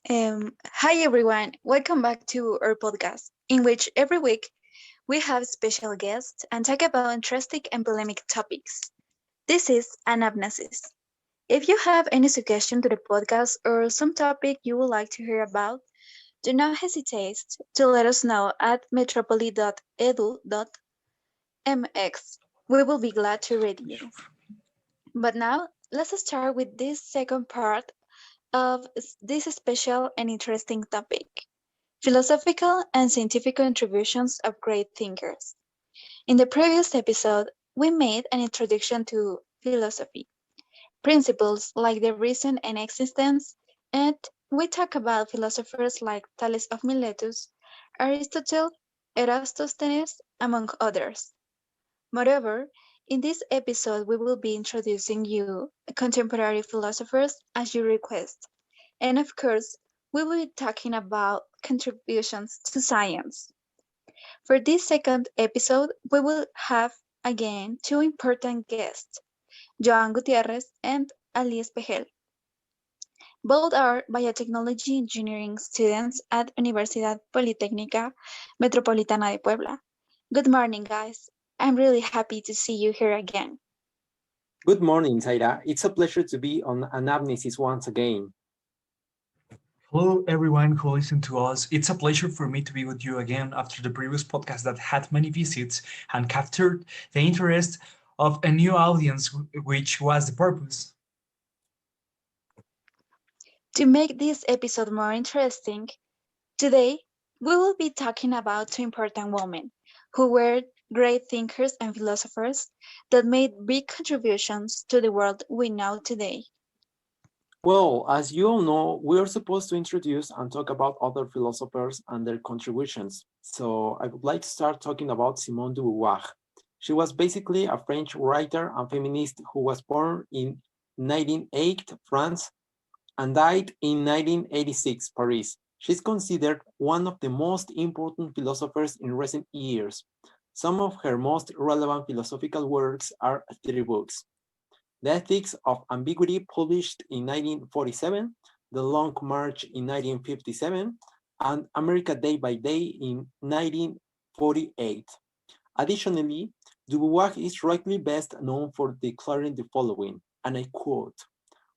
Hi everyone, welcome back to our podcast, in which every week we have special guests and talk about interesting and polemic topics. This is Anamnesis. If you have any suggestion to the podcast or some topic you would like to hear about, do not hesitate to let us know at metropolis.edu.mx. We will be glad to read you. But now, let's start with this second part of this special and interesting topic. Philosophical and scientific contributions of great thinkers. In the previous episode, we made an introduction to philosophy, principles like the reason and existence, and we talk about philosophers like Thales of Miletus, Aristotle, Eratosthenes, among others. Moreover, in this episode, we will be introducing you contemporary philosophers as you request. And of course, we will be talking about contributions to science. For this second episode, we will have again two important guests, Joan Gutierrez and Ali Espejel. Both are biotechnology engineering students at Universidad Politécnica Metropolitana de Puebla. Good morning, guys. I'm really happy to see you here again. Good morning, Zaira. It's a pleasure to be on Anamnesis once again. Hello, everyone who listened to us. It's a pleasure for me to be with you again after the previous podcast that had many visits and captured the interest of a new audience, which was the purpose. To make this episode more interesting, today we will be talking about two important women who were great thinkers and philosophers that made big contributions to the world we know today. Well, as you all know, we are supposed to introduce and talk about other philosophers and their contributions. So I would like to start talking about Simone de Beauvoir. She was basically a French writer and feminist who was born in 1908, France, and died in 1986, Paris. She's considered one of the most important philosophers in recent years. Some of her most relevant philosophical works are three books: The Ethics of Ambiguity, published in 1947, The Long March in 1957, and America Day by Day in 1948. Additionally, Du Bois is rightly best known for declaring the following, and I quote,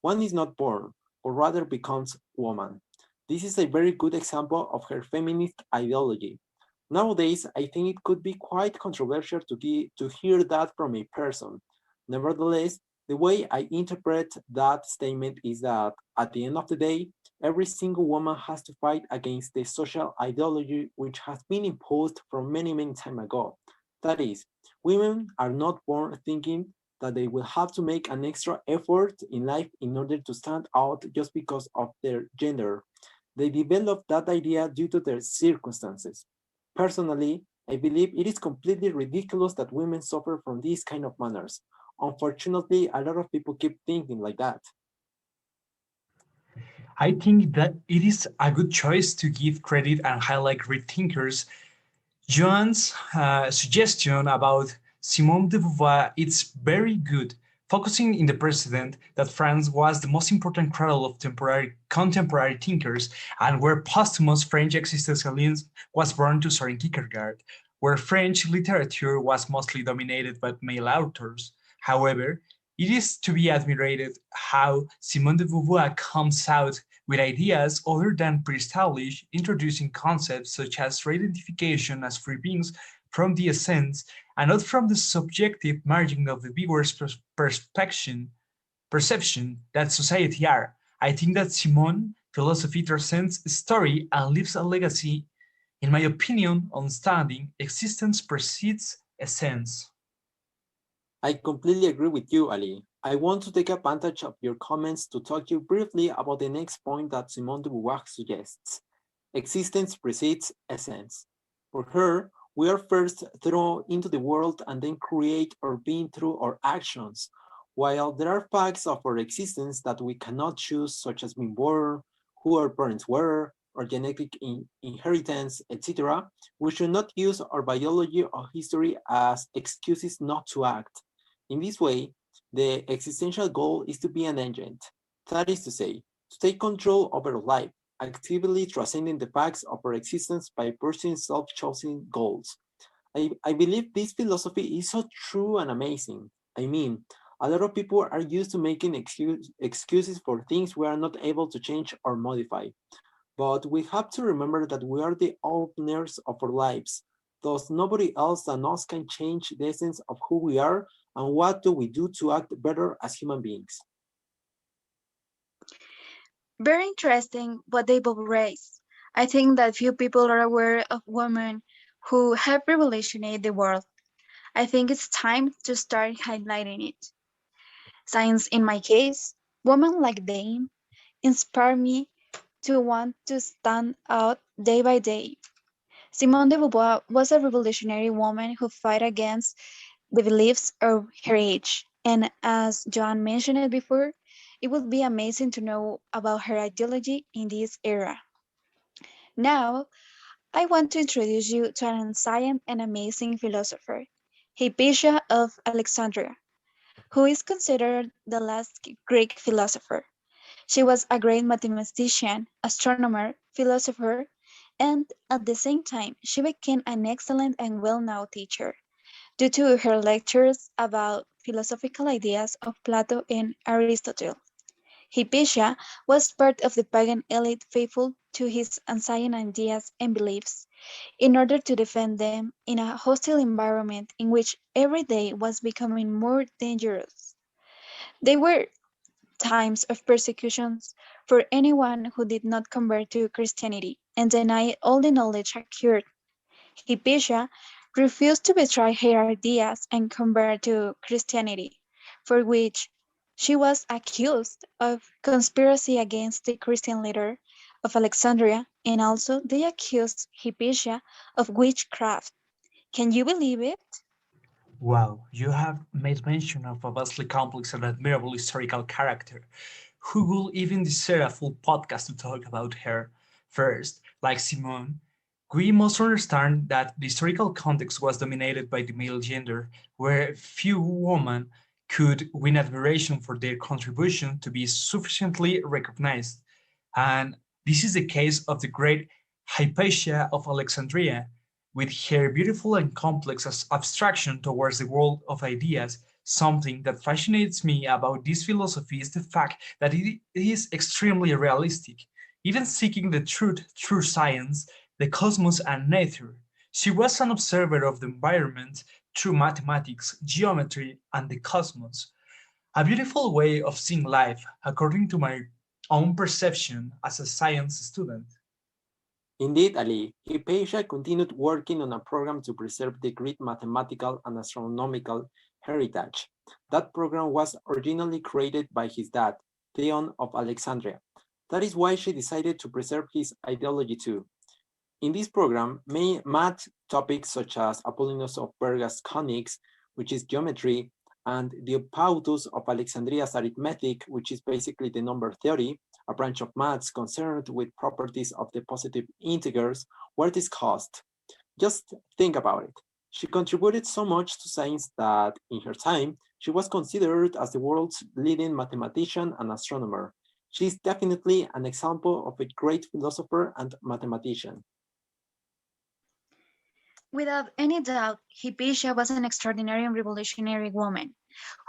"One is not born, but rather becomes woman." This is a very good example of her feminist ideology. Nowadays, I think it could be quite controversial to hear that from a person. Nevertheless, the way I interpret that statement is that at the end of the day, every single woman has to fight against the social ideology which has been imposed from many, many time ago. That is, women are not born thinking that they will have to make an extra effort in life in order to stand out just because of their gender. They develop that idea due to their circumstances. Personally, I believe it is completely ridiculous that women suffer from these kind of manners. Unfortunately, a lot of people keep thinking like that. I think that it is a good choice to give credit and highlight great thinkers. Joan's suggestion about Simone de Beauvoir is very good, focusing in the precedent that France was the most important cradle of contemporary thinkers, and where posthumous French existentialism was born to Soren Kierkegaard, where French literature was mostly dominated by male authors. However, it is to be admired how Simone de Beauvoir comes out with ideas other than pre-established, introducing concepts such as re-identification as free beings from the essence and not from the subjective margin of the viewer's perception that society are. I think that Simone philosophy transcends story and leaves a legacy, in my opinion, on standing existence precedes essence. I completely agree with you, Ali. I want to take advantage of your comments to talk to you briefly about the next point that Simone de Beauvoir suggests. Existence precedes essence. For her, we are first thrown into the world and then create our being through our actions. While there are facts of our existence that we cannot choose, such as being born, who our parents were, or genetic inheritance, etc., we should not use our biology or history as excuses not to act. In this way, the existential goal is to be an agent, that is to say, to take control over life, actively transcending the facts of our existence by pursuing self-chosen goals. I believe this philosophy is so true and amazing. I mean, a lot of people are used to making excuses for things we are not able to change or modify. But we have to remember that we are the owners of our lives. Thus, nobody else than us can change the essence of who we are and what do we do to act better as human beings. Very interesting what they both raise. I think that few people are aware of women who have revolutionized the world. I think it's time to start highlighting it. Since in my case, women like Dane inspire me to want to stand out day by day. Simone de Beauvoir was a revolutionary woman who fought against the beliefs of her age. And as Joan mentioned it before, it would be amazing to know about her ideology in this era. Now, I want to introduce you to an ancient and amazing philosopher, Hypatia of Alexandria, who is considered the last Greek philosopher. She was a great mathematician, astronomer, philosopher, and at the same time, she became an excellent and well known teacher due to her lectures about philosophical ideas of Plato and Aristotle. Hypatia was part of the pagan elite faithful to his ancient ideas and beliefs, in order to defend them in a hostile environment in which every day was becoming more dangerous. They were times of persecutions for anyone who did not convert to Christianity and deny all the knowledge acquired. Hypatia refused to betray her ideas and convert to Christianity, for which she was accused of conspiracy against the Christian leader of Alexandria, and also they accused Hypatia of witchcraft. Can you believe it? Wow, you have made mention of a vastly complex and admirable historical character who will even deserve a full podcast to talk about her. First, like Simone, we must understand that the historical context was dominated by the male gender, where few women could win admiration for their contribution to be sufficiently recognized. And this is the case of the great Hypatia of Alexandria, with her beautiful and complex abstraction towards the world of ideas. Something that fascinates me about this philosophy is the fact that it is extremely realistic, even seeking the truth through science, the cosmos, and nature. She was an observer of the environment through mathematics, geometry, and the cosmos. A beautiful way of seeing life, according to my own perception as a science student. Indeed, Ali, Hypatia continued working on a program to preserve the Greek mathematical and astronomical heritage. That program was originally created by his dad, Theon of Alexandria. That is why she decided to preserve his ideology too. In this program, main math topics such as Apollonius of Perga's conics, which is geometry, and Diopautus of Alexandria's arithmetic, which is basically the number theory, a branch of maths concerned with properties of the positive integers, were discussed. Just think about it. She contributed so much to science that, in her time, she was considered as the world's leading mathematician and astronomer. She is definitely an example of a great philosopher and mathematician. Without any doubt, Hypatia was an extraordinary and revolutionary woman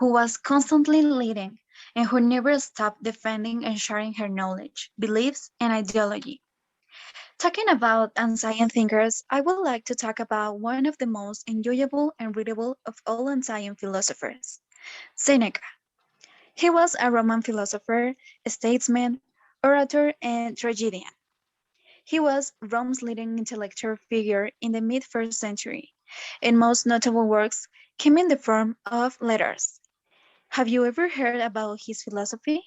who was constantly leading and who never stopped defending and sharing her knowledge, beliefs, and ideology. Talking about ancient thinkers, I would like to talk about one of the most enjoyable and readable of all ancient philosophers, Seneca. He was a Roman philosopher, statesman, orator, and tragedian. He was Rome's leading intellectual figure in the mid first century, and most notable works came in the form of letters. Have you ever heard about his philosophy?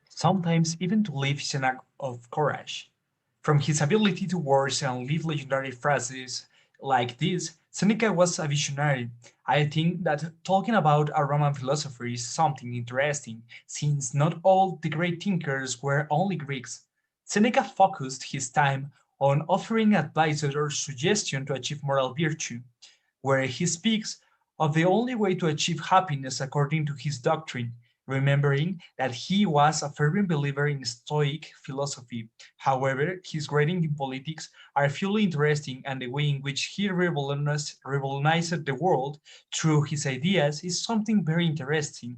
Sometimes even to live is an act of courage. From his ability to words and leave legendary phrases like this, Seneca was a visionary. I think that talking about a Roman philosopher is something interesting, since not all the great thinkers were only Greeks. Seneca focused his time on offering advice or suggestion to achieve moral virtue, where he speaks of the only way to achieve happiness according to his doctrine. remembering that he was a fervent believer in Stoic philosophy. However, his writings in politics are fully interesting, and the way in which he revolutionized the world through his ideas is something very interesting,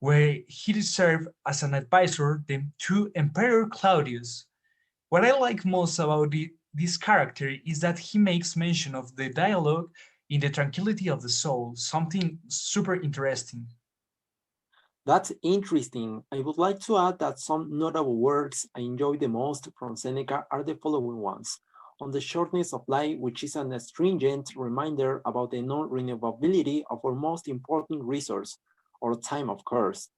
where he served as an advisor to Emperor Claudius. What I like most about this character is that he makes mention of the dialogue in the tranquility of the soul, something super interesting. That's interesting. I would like to add that some notable works I enjoy the most from Seneca are the following ones. On the shortness of life, which is an astringent reminder about the non-renewability of our most important resource, our time, of course.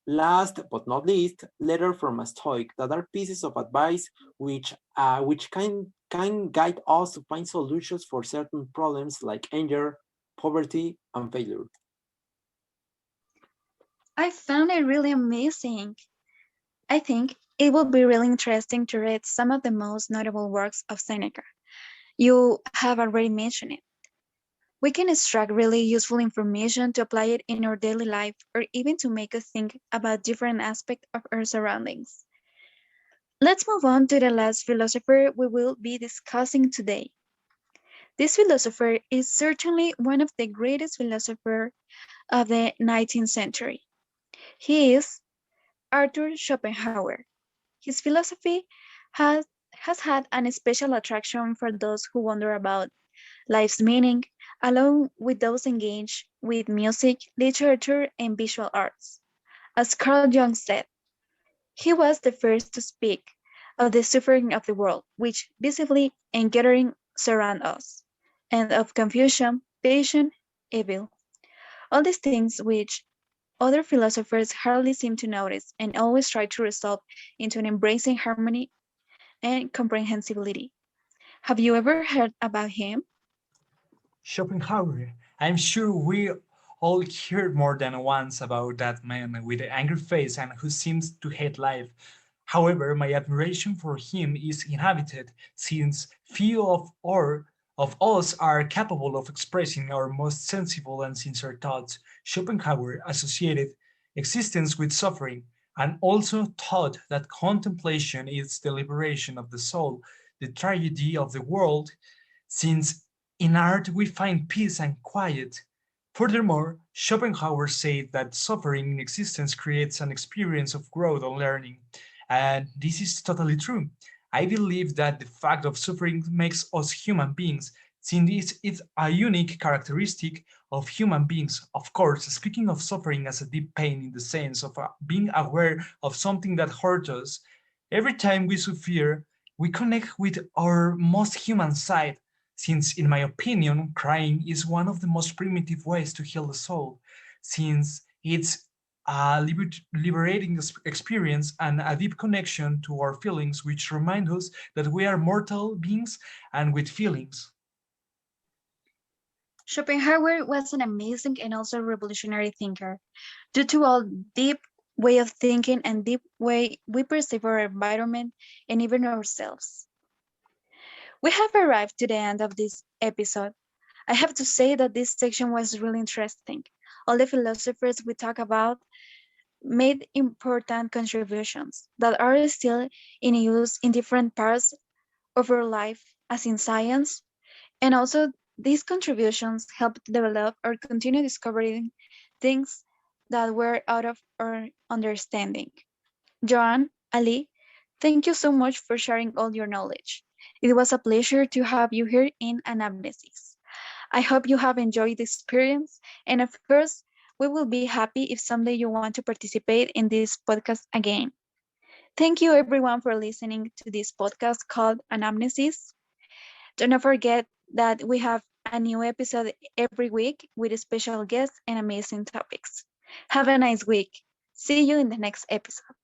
Last but not least, letter from a Stoic that are pieces of advice which can guide us to find solutions for certain problems like anger, poverty, and failure. I found it really amazing. I think it will be really interesting to read some of the most notable works of Seneca. You have already mentioned it. We can extract really useful information to apply it in our daily life or even to make us think about different aspects of our surroundings. Let's move on to the last philosopher we will be discussing today. This philosopher is certainly one of the greatest philosophers of the 19th century. He is Arthur Schopenhauer. His philosophy has, has had an special attraction for those who wonder about life's meaning, along with those engaged with music, literature, and visual arts. As Carl Jung said, he was the first to speak of the suffering of the world, which visibly and gathering surround us, and of confusion, passion, evil. All these things which other philosophers hardly seem to notice and always try to resolve into an embracing harmony and comprehensibility. Have you ever heard about him? Schopenhauer. I'm sure we all heard more than once about that man with the angry face and who seems to hate life. However, my admiration for him is inhabited, since few of us are capable of expressing our most sensible and sincere thoughts. Schopenhauer associated existence with suffering, and also taught that contemplation is the liberation of the soul, the tragedy of the world, since in art we find peace and quiet. Furthermore, Schopenhauer said that suffering in existence creates an experience of growth and learning. And this is totally true. I believe that the fact of suffering makes us human beings, since it's a unique characteristic of human beings. Of course, speaking of suffering as a deep pain in the sense of being aware of something that hurt us, every time we suffer, we connect with our most human side, since, in my opinion, crying is one of the most primitive ways to heal the soul, since it's a liberating experience and a deep connection to our feelings, which remind us that we are mortal beings and with feelings. Schopenhauer was an amazing and also revolutionary thinker. Due to all deep way of thinking and deep way we perceive our environment and even ourselves. We have arrived to the end of this episode. I have to say that this section was really interesting. All the philosophers we talk about made important contributions that are still in use in different parts of our life, as in science, and also these contributions helped develop or continue discovering things that were out of our understanding. Joan, Ali, thank you so much for sharing all your knowledge. It was a pleasure to have you here in Anamnesis. I hope you have enjoyed the experience, and of course, we will be happy if someday you want to participate in this podcast again. Thank you, everyone, for listening to this podcast called Anamnesis. Don't forget that we have a new episode every week with special guests and amazing topics. Have a nice week. See you in the next episode.